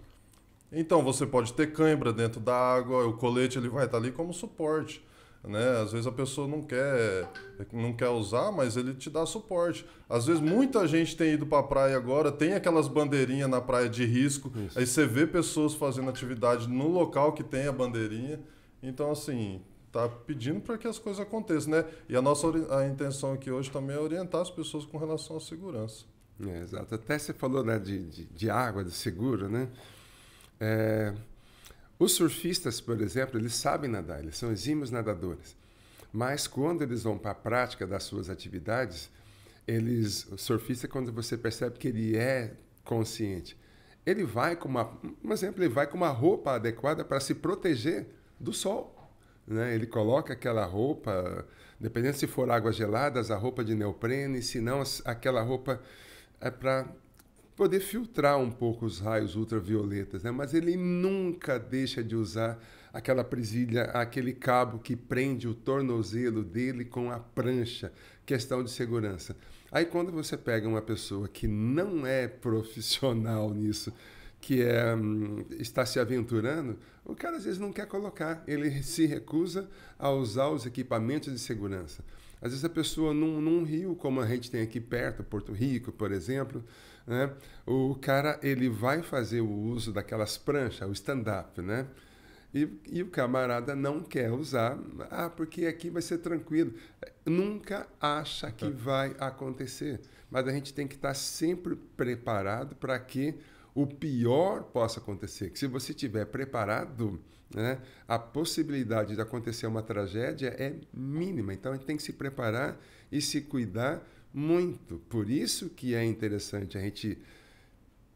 Então você pode ter cãibra dentro da água, o colete ele vai estar ali como suporte. Né? Às vezes a pessoa não quer usar, mas ele te dá suporte. Às vezes muita gente tem ido para a praia agora, tem aquelas bandeirinhas na praia de risco, aí você vê pessoas fazendo atividade no local que tem a bandeirinha. Então, assim, tá pedindo para que as coisas aconteçam, né? E a intenção aqui hoje também é orientar as pessoas com relação à segurança. Exato. Até você falou, né, de água, de seguro, né? Os surfistas, por exemplo, eles sabem nadar, eles são exímios nadadores. Mas quando eles vão para a prática das suas atividades, o surfista, quando você percebe que ele é consciente, ele vai com ele vai com uma roupa adequada para se proteger do sol. Né? Ele coloca aquela roupa, dependendo se for águas geladas, a roupa de neoprene, se não, aquela roupa é para poder filtrar um pouco os raios ultravioletas, né? Mas ele nunca deixa de usar aquela presilha, aquele cabo que prende o tornozelo dele com a prancha, questão de segurança. Aí quando você pega uma pessoa que não é profissional nisso, que está se aventurando, o cara às vezes não quer colocar, ele se recusa a usar os equipamentos de segurança. Às vezes a pessoa num rio, como a gente tem aqui perto, Porto Rico, por exemplo, né? O cara ele vai fazer o uso daquelas pranchas, o stand-up, né? E o camarada não quer usar, porque aqui vai ser tranquilo. Nunca acha que vai acontecer, mas a gente tem que estar sempre preparado para que o pior possa acontecer. Que se você estiver preparado, né, a possibilidade de acontecer uma tragédia é mínima. Então a gente tem que se preparar e se cuidar muito. Por isso que é interessante a gente...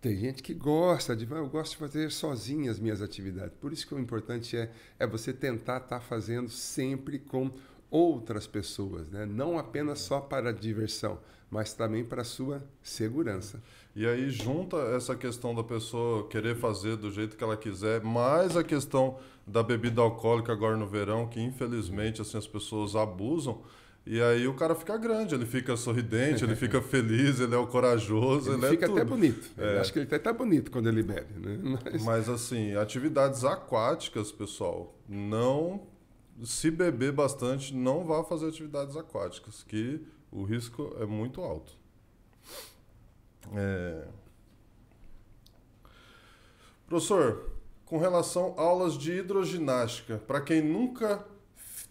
Tem gente que gosta eu gosto de fazer sozinho as minhas atividades. Por isso que o importante é você tentar estar fazendo sempre com outras pessoas, né? Não apenas só para a diversão, mas também para a sua segurança. E aí junta essa questão da pessoa querer fazer do jeito que ela quiser, mais a questão da bebida alcoólica agora no verão, que infelizmente assim, as pessoas abusam. E aí o cara fica grande, ele fica sorridente, ele fica feliz, ele é o corajoso, ele fica é tudo. Até bonito. Acho que ele até bonito quando ele bebe, né? Mas assim, atividades aquáticas, pessoal, não... Se beber bastante, não vá fazer atividades aquáticas, que o risco é muito alto. Professor, com relação a aulas de hidroginástica, para quem nunca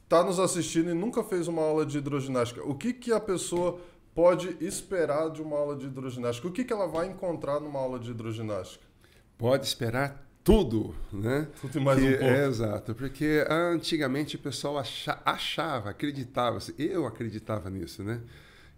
está nos assistindo e nunca fez uma aula de hidroginástica, o que a pessoa pode esperar de uma aula de hidroginástica? O que ela vai encontrar numa aula de hidroginástica? Pode esperar tudo, né? Tudo e mais um pouco. Exato, porque antigamente o pessoal achava, acreditava, eu acreditava nisso, né?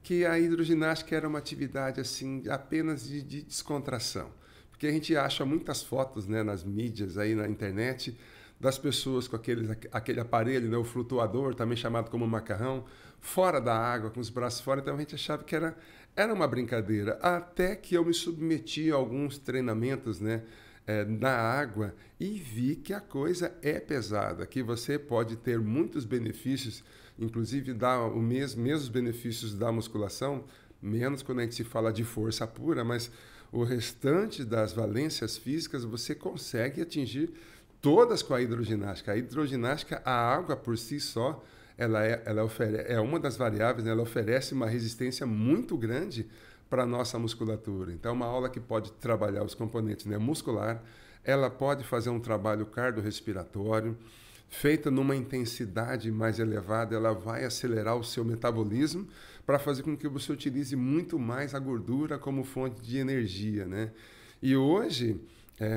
Que a hidroginástica era uma atividade assim apenas de descontração. Porque a gente acha muitas fotos, né, nas mídias, aí na internet, das pessoas com aquele aparelho, né, o flutuador, também chamado como macarrão, fora da água, com os braços fora. Então a gente achava que era uma brincadeira. Até que eu me submeti a alguns treinamentos, né, na água e vi que a coisa é pesada, que você pode ter muitos benefícios, inclusive dar os mesmos benefícios da musculação, menos quando a gente se fala de força pura, mas o restante das valências físicas você consegue atingir todas com a hidroginástica. A hidroginástica, a água por si só, ela é uma das variáveis, né? Ela oferece uma resistência muito grande para a nossa musculatura. Então, é uma aula que pode trabalhar os componentes, né, muscular, ela pode fazer um trabalho cardiorrespiratório, feita numa intensidade mais elevada, ela vai acelerar o seu metabolismo para fazer com que você utilize muito mais a gordura como fonte de energia, né? E hoje,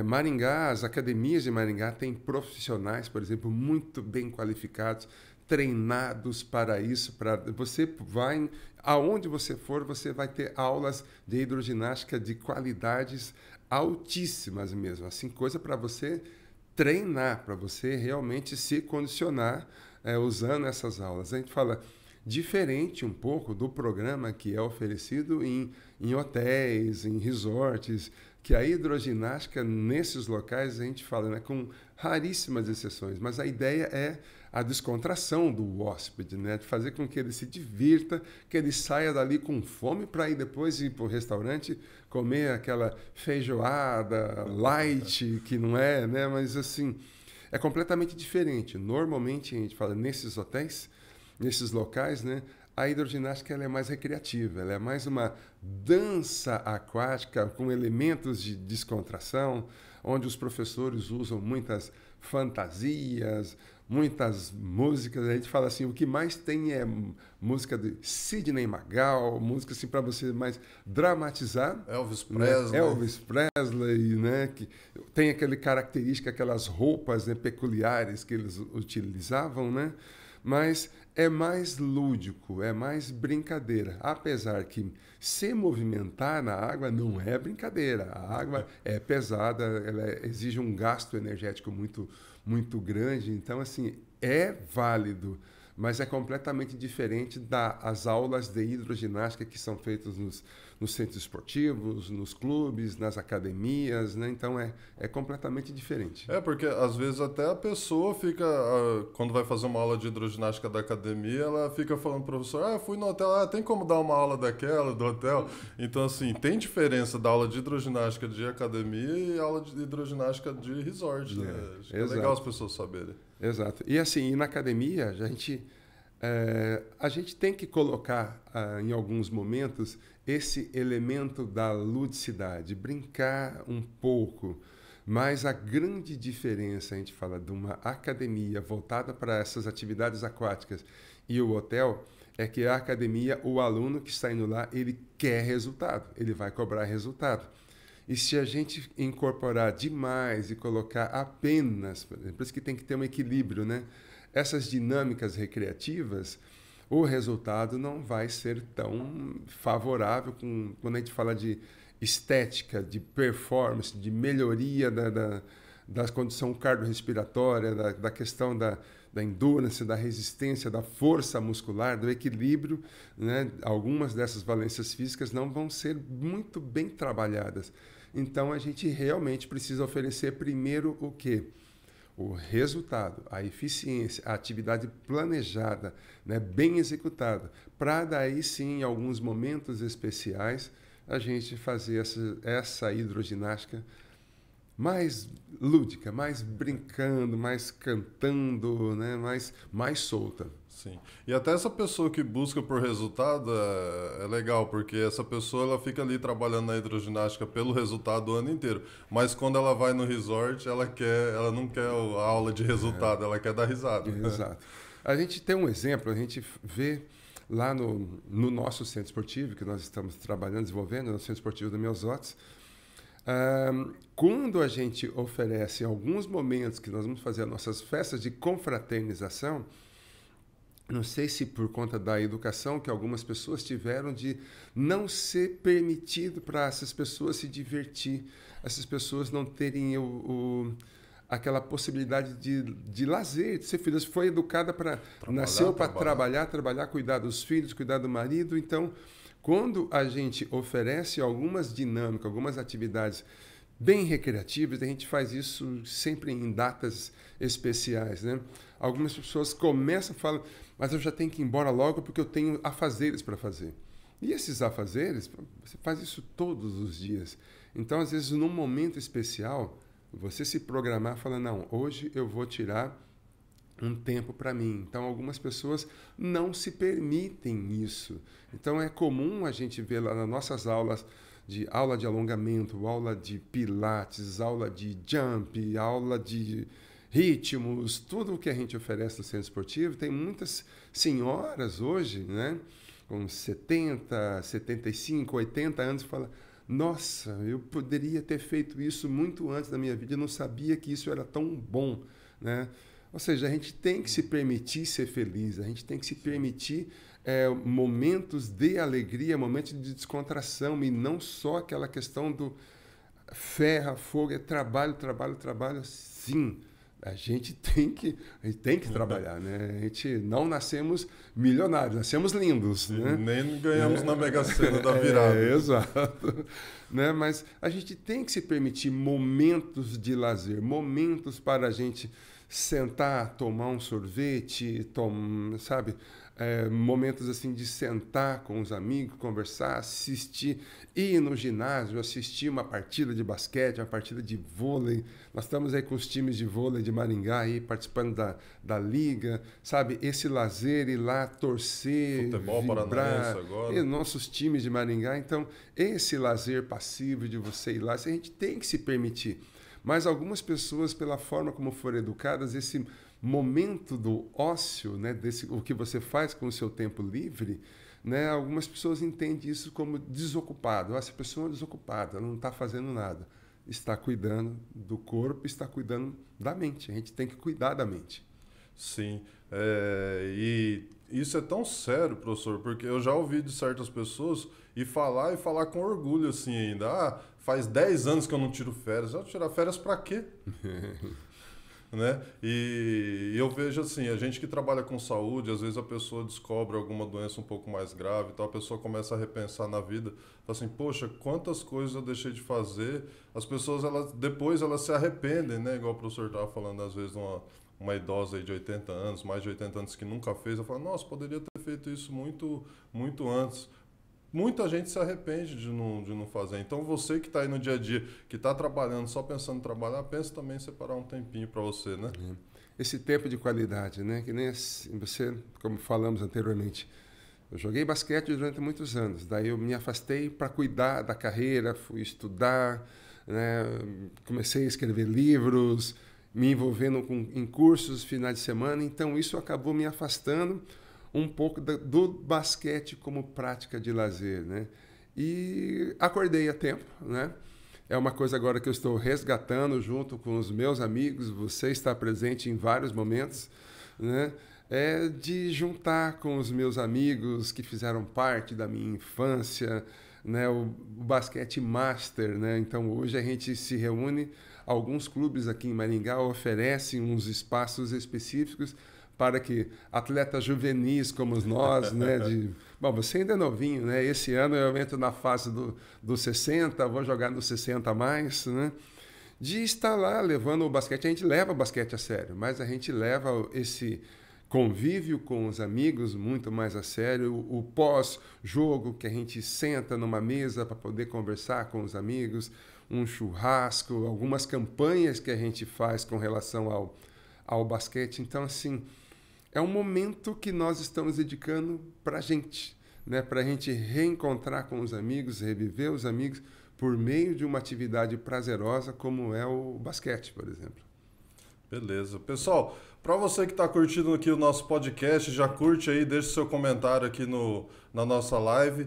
Maringá, as academias de Maringá têm profissionais, por exemplo, muito bem qualificados, treinados para isso, para você vai aonde você for, você vai ter aulas de hidroginástica de qualidades altíssimas mesmo, assim, coisa para você treinar, para você realmente se condicionar usando essas aulas. A gente fala diferente um pouco do programa que é oferecido em hotéis, em resorts, que a hidroginástica nesses locais a gente fala, né, com raríssimas exceções, mas a ideia é a descontração do hóspede, né, de fazer com que ele se divirta, que ele saia dali com fome para ir depois ir para o restaurante comer aquela feijoada light, que não é, né, mas assim, é completamente diferente. Normalmente a gente fala nesses hotéis, nesses locais, né, a hidroginástica ela é mais recreativa, ela é mais uma dança aquática com elementos de descontração, onde os professores usam muitas fantasias, muitas músicas. A gente fala assim, o que mais tem é música de Sidney Magal, música assim para você mais dramatizar. Elvis Presley. Né? Elvis Presley, né? Que tem aquela característica, aquelas roupas, né, peculiares que eles utilizavam, né? Mas é mais lúdico, é mais brincadeira. Apesar que se movimentar na água não é brincadeira. A água é pesada, ela exige um gasto energético muito, muito grande. Então, assim, é válido, mas é completamente diferente das aulas de hidroginástica que são feitas nos centros esportivos, nos clubes, nas academias, né? Então é completamente diferente. Porque às vezes até a pessoa fica, quando vai fazer uma aula de hidroginástica da academia, ela fica falando pro professor, fui no hotel, tem como dar uma aula daquela, do hotel? Então, assim, tem diferença da aula de hidroginástica de academia e aula de hidroginástica de resort, né? Acho que é legal as pessoas saberem. Exato. E assim, na academia, a gente tem que colocar em alguns momentos esse elemento da ludicidade, brincar um pouco, mas a grande diferença, a gente fala de uma academia voltada para essas atividades aquáticas e o hotel, é que a academia, o aluno que está indo lá, ele quer resultado, ele vai cobrar resultado. E se a gente incorporar demais e colocar apenas, por isso que tem que ter um equilíbrio, né? Essas dinâmicas recreativas, o resultado não vai ser tão favorável quando a gente fala de estética, de performance, de melhoria da condição cardiorrespiratória, da questão da endurance, da resistência, da força muscular, do equilíbrio, né? Algumas dessas valências físicas não vão ser muito bem trabalhadas. Então, a gente realmente precisa oferecer primeiro o quê? O resultado, a eficiência, a atividade planejada, né, bem executada, para daí sim, em alguns momentos especiais, a gente fazer essa hidroginástica mais lúdica, mais brincando, mais cantando, né, mais solta. Sim. E até essa pessoa que busca por resultado é legal, porque essa pessoa ela fica ali trabalhando na hidroginástica pelo resultado o ano inteiro. Mas quando ela vai no resort, ela não quer a aula de resultado, ela quer dar risada. Exato. A gente tem um exemplo, a gente vê lá no nosso centro esportivo, que nós estamos trabalhando, desenvolvendo, no centro esportivo do Meusotes, Quando a gente oferece alguns momentos que nós vamos fazer as nossas festas de confraternização, não sei se por conta da educação que algumas pessoas tiveram de não ser permitido para essas pessoas se divertir, essas pessoas não terem aquela possibilidade de lazer, de ser feliz. Foi educada para... Nasceu para trabalhar, cuidar dos filhos, cuidar do marido. Então, quando a gente oferece algumas dinâmicas, algumas atividades bem recreativas, a gente faz isso sempre em datas especiais, né? Algumas pessoas começam e falam, mas eu já tenho que ir embora logo porque eu tenho afazeres para fazer. E esses afazeres, você faz isso todos os dias. Então, às vezes, num momento especial, você se programar e falar, não, hoje eu vou tirar um tempo para mim. Então, algumas pessoas não se permitem isso. Então, é comum a gente ver lá nas nossas aulas de alongamento, aula de pilates, aula de jump, aula de ritmos, tudo o que a gente oferece no centro esportivo. Tem muitas senhoras hoje, né, com 70, 75, 80 anos, que falam, nossa, eu poderia ter feito isso muito antes da minha vida, eu não sabia que isso era tão bom, né? Ou seja, a gente tem que se permitir ser feliz, a gente tem que se permitir momentos de alegria, momentos de descontração, e não só aquela questão do ferro, fogo, é trabalho, sim. A gente tem que trabalhar, né? A gente não nascemos milionários, nascemos lindos, né? Nem ganhamos na Mega Sena da virada. Exato. Né? Mas a gente tem que se permitir momentos de lazer, momentos para a gente sentar, tomar um sorvete, sabe? Momentos assim de sentar com os amigos, conversar, assistir, ir no ginásio, assistir uma partida de basquete, uma partida de vôlei. Nós estamos aí com os times de vôlei de Maringá aí participando da liga, sabe? Esse lazer, ir lá torcer, futebol vibrar, paranaense agora. E nossos times de Maringá. Então, esse lazer passivo de você ir lá, a gente tem que se permitir. Mas algumas pessoas, pela forma como foram educadas, esse momento do ócio, né, o que você faz com o seu tempo livre, né, algumas pessoas entendem isso como desocupado. Essa pessoa é desocupada, ela não está fazendo nada. Está cuidando do corpo, está cuidando da mente. A gente tem que cuidar da mente. Sim. E isso é tão sério, professor, porque eu já ouvi de certas pessoas e falar com orgulho assim ainda. Faz 10 anos que eu não tiro férias. Eu tirar férias para quê? Né? E eu vejo assim, a gente que trabalha com saúde, às vezes a pessoa descobre alguma doença um pouco mais grave, então a pessoa começa a repensar na vida, fala assim, poxa, quantas coisas eu deixei de fazer. As pessoas, depois elas se arrependem, né? Igual o professor estava falando, às vezes uma idosa aí de 80 anos, mais de 80 anos que nunca fez, eu falo, nossa, poderia ter feito isso muito, muito antes. Muita gente se arrepende de não fazer. Então, você que está aí no dia a dia, que está trabalhando, só pensando em trabalhar, pensa também em separar um tempinho para você, né? Esse tempo de qualidade, né? Que nem você, como falamos anteriormente, eu joguei basquete durante muitos anos. Daí eu me afastei para cuidar da carreira, fui estudar, né? Comecei a escrever livros, me envolvendo em cursos finais de semana. Então, isso acabou me afastando um pouco do basquete como prática de lazer, né? E acordei a tempo, né? É uma coisa agora que eu estou resgatando junto com os meus amigos, você está presente em vários momentos, né? De juntar com os meus amigos que fizeram parte da minha infância, né? O basquete master, né? Então, hoje a gente se reúne, alguns clubes aqui em Maringá oferecem uns espaços específicos para que atletas juvenis como nós, né, bom, você ainda é novinho, né? Esse ano eu entro na fase dos 60, vou jogar nos 60 a mais, né? De estar lá levando o basquete. A gente leva o basquete a sério, mas a gente leva esse convívio com os amigos muito mais a sério. O pós-jogo, que a gente senta numa mesa para poder conversar com os amigos, um churrasco, algumas campanhas que a gente faz com relação ao basquete. Então, assim, é um momento que nós estamos dedicando para a gente, né? Para a gente reencontrar com os amigos, reviver os amigos por meio de uma atividade prazerosa como é o basquete, por exemplo. Beleza. Pessoal, para você que está curtindo aqui o nosso podcast, já curte aí, deixa seu comentário aqui na nossa live.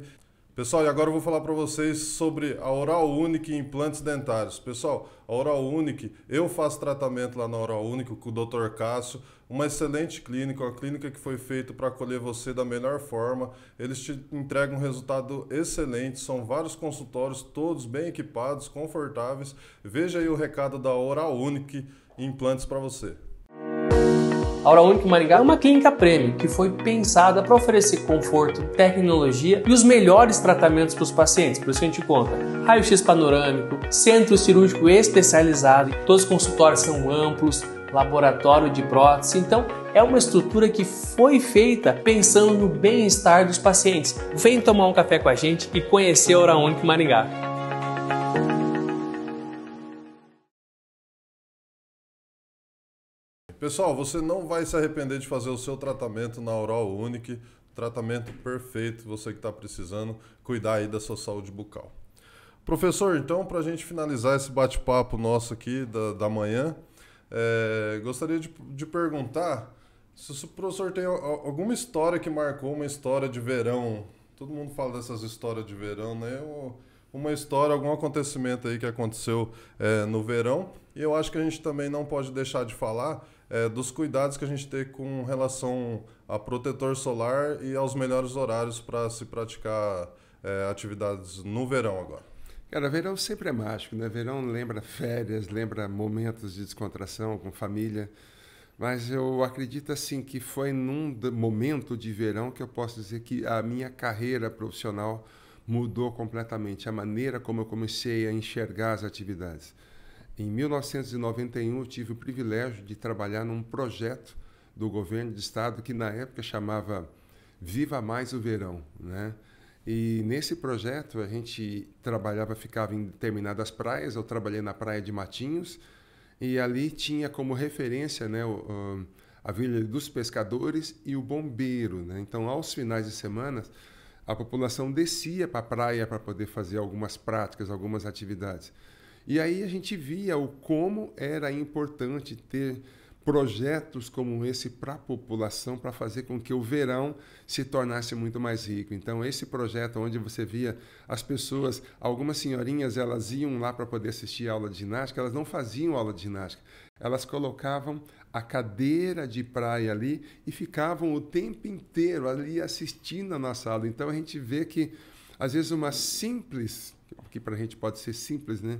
Pessoal, e agora eu vou falar para vocês sobre a Oral Unique e implantes dentários. Pessoal, a Oral Unique, eu faço tratamento lá na Oral Unique com o Dr. Cássio, uma excelente clínica, uma clínica que foi feita para acolher você da melhor forma. Eles te entregam um resultado excelente, são vários consultórios, todos bem equipados, confortáveis. Veja aí o recado da Oral Unique implantes para você. A Oral Unique Maringá é uma clínica premium que foi pensada para oferecer conforto, tecnologia e os melhores tratamentos para os pacientes. Por isso que a gente conta raio-x panorâmico, centro cirúrgico especializado, todos os consultórios são amplos, laboratório de prótese. Então é uma estrutura que foi feita pensando no bem-estar dos pacientes. Vem tomar um café com a gente e conhecer a Oral Unique Maringá. Pessoal, você não vai se arrepender de fazer o seu tratamento na Oral Unique, tratamento perfeito, você que está precisando cuidar aí da sua saúde bucal. Professor, então, para a gente finalizar esse bate-papo nosso aqui da manhã, gostaria de perguntar se o professor tem alguma história que marcou, uma história de verão. Todo mundo fala dessas histórias de verão, né? Uma história, algum acontecimento aí que aconteceu no verão. E eu acho que a gente também não pode deixar de falar dos cuidados que a gente tem com relação a protetor solar e aos melhores horários para se praticar atividades no verão agora. Cara, verão sempre é mágico, né? Verão lembra férias, lembra momentos de descontração com família. Mas eu acredito assim que foi num momento de verão que eu posso dizer que a minha carreira profissional mudou completamente, a maneira como eu comecei a enxergar as atividades. Em 1991, eu tive o privilégio de trabalhar num projeto do governo do estado que, na época, chamava Viva Mais o Verão, né? E nesse projeto, a gente ficava em determinadas praias. Eu trabalhei na praia de Matinhos e ali tinha como referência, né, a Vila dos Pescadores e o Bombeiro, né? Então, aos finais de semana, a população descia para a praia para poder fazer algumas práticas, algumas atividades. E aí a gente via como era importante ter projetos como esse para a população, para fazer com que o verão se tornasse muito mais rico. Então, esse projeto onde você via as pessoas, algumas senhorinhas, elas iam lá para poder assistir a aula de ginástica, elas não faziam aula de ginástica, elas colocavam a cadeira de praia ali e ficavam o tempo inteiro ali assistindo a nossa aula. Então, a gente vê que, às vezes, uma simples, que para a gente pode ser simples, né?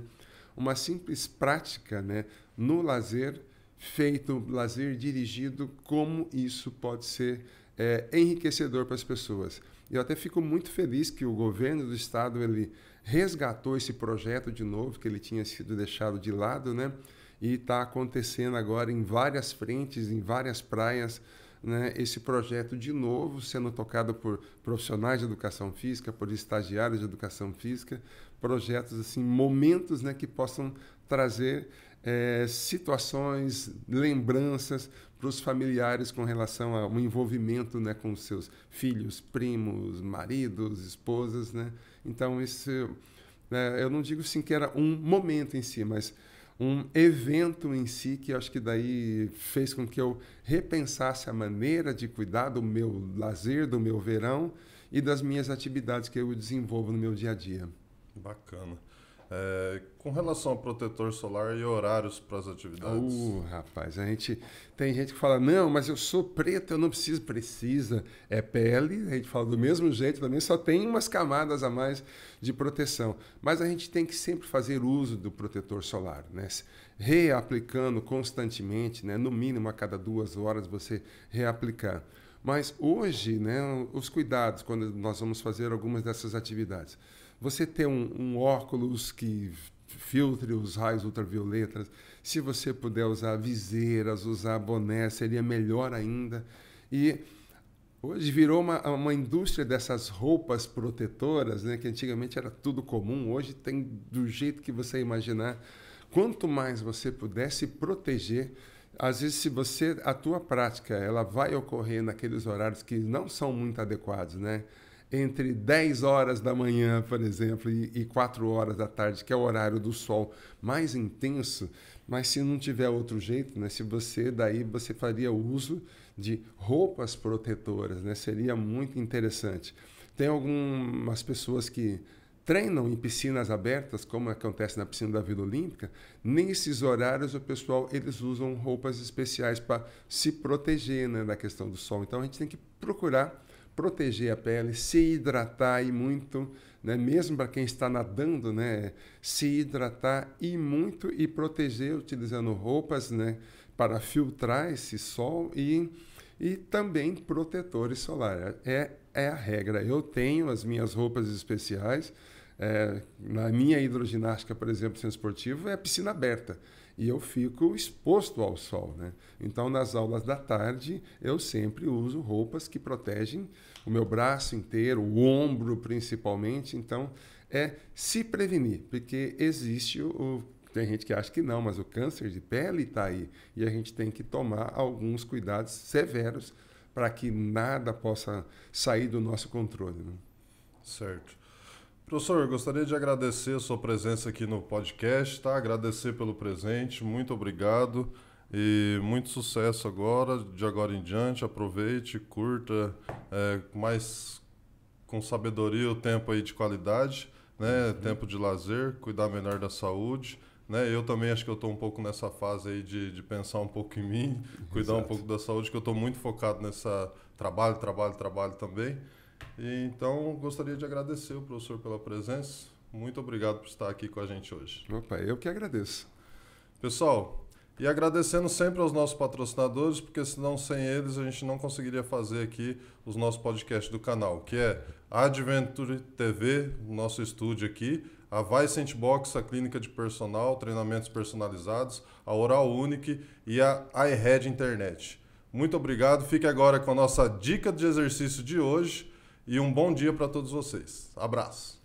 Uma simples prática, né, no lazer, feito lazer dirigido, como isso pode ser enriquecedor para as pessoas. Eu até fico muito feliz que o governo do estado ele resgatou esse projeto de novo, que ele tinha sido deixado de lado, né, e está acontecendo agora em várias frentes, em várias praias, né, esse projeto de novo sendo tocado por profissionais de educação física, por estagiários de educação física, projetos assim, momentos, né, que possam trazer situações, lembranças para os familiares com relação ao envolvimento, né, com os seus filhos, primos, maridos, esposas, né? Então isso, eu não digo assim que era um momento em si, mas um evento em si que eu acho que daí fez com que eu repensasse a maneira de cuidar do meu lazer, do meu verão e das minhas atividades que eu desenvolvo no meu dia a dia. Bacana. Com relação ao protetor solar e horários para as atividades? Rapaz, tem gente que fala, não, mas eu sou preto, eu não preciso. Precisa, é pele, a gente fala do mesmo jeito também, só tem umas camadas a mais de proteção. Mas a gente tem que sempre fazer uso do protetor solar, né? Reaplicando constantemente, né? No mínimo a cada 2 horas você reaplicar. Mas hoje, né, os cuidados, quando nós vamos fazer algumas dessas atividades, você ter um óculos que filtre os raios ultravioletas, se você puder usar viseiras, usar boné, seria melhor ainda. E hoje virou uma indústria dessas roupas protetoras, né, que antigamente era tudo comum, hoje tem do jeito que você imaginar. Quanto mais você puder se proteger, às vezes se a tua prática ela vai ocorrer naqueles horários que não são muito adequados, né? Entre 10 horas da manhã, por exemplo, e 4 horas da tarde, que é o horário do sol mais intenso, mas se não tiver outro jeito, né, você faria uso de roupas protetoras, né, seria muito interessante. Tem algumas pessoas que treinam em piscinas abertas, como acontece na piscina da Vila Olímpica. Nesses horários, o pessoal, eles usam roupas especiais para se proteger, né, da questão do sol. Então, a gente tem que procurar proteger a pele, se hidratar e muito, né, mesmo para quem está nadando, né, se hidratar e muito e proteger utilizando roupas, né, para filtrar esse sol e também protetores solares. É a regra. Eu tenho as minhas roupas especiais. Na minha hidroginástica, por exemplo, centro esportivo, é piscina aberta. E eu fico exposto ao sol, né? Então, nas aulas da tarde, eu sempre uso roupas que protegem o meu braço inteiro, o ombro principalmente. Então, se prevenir, porque existe tem gente que acha que não, mas o câncer de pele está aí. E a gente tem que tomar alguns cuidados severos para que nada possa sair do nosso controle, né? Certo. Professor, eu gostaria de agradecer a sua presença aqui no podcast, tá? Agradecer pelo presente, muito obrigado e muito sucesso agora, de agora em diante. Aproveite, curta, mais com sabedoria o tempo aí de qualidade, né? Tempo de lazer, cuidar melhor da saúde, né? Eu também acho que eu estou um pouco nessa fase aí de pensar um pouco em mim, cuidar um pouco da saúde, que eu estou muito focado nessa trabalho também. Então, gostaria de agradecer o professor pela presença. Muito obrigado por estar aqui com a gente hoje. Opa, eu que agradeço. Pessoal, e agradecendo sempre aos nossos patrocinadores, porque senão sem eles a gente não conseguiria fazer aqui os nossos podcasts do canal, que é a Adventure TV, nosso estúdio aqui, a Vai Sandbox, a clínica de personal, treinamentos personalizados, a Oral Unique e a iHead Internet. Muito obrigado. Fique agora com a nossa dica de exercício de hoje. E um bom dia para todos vocês. Abraço.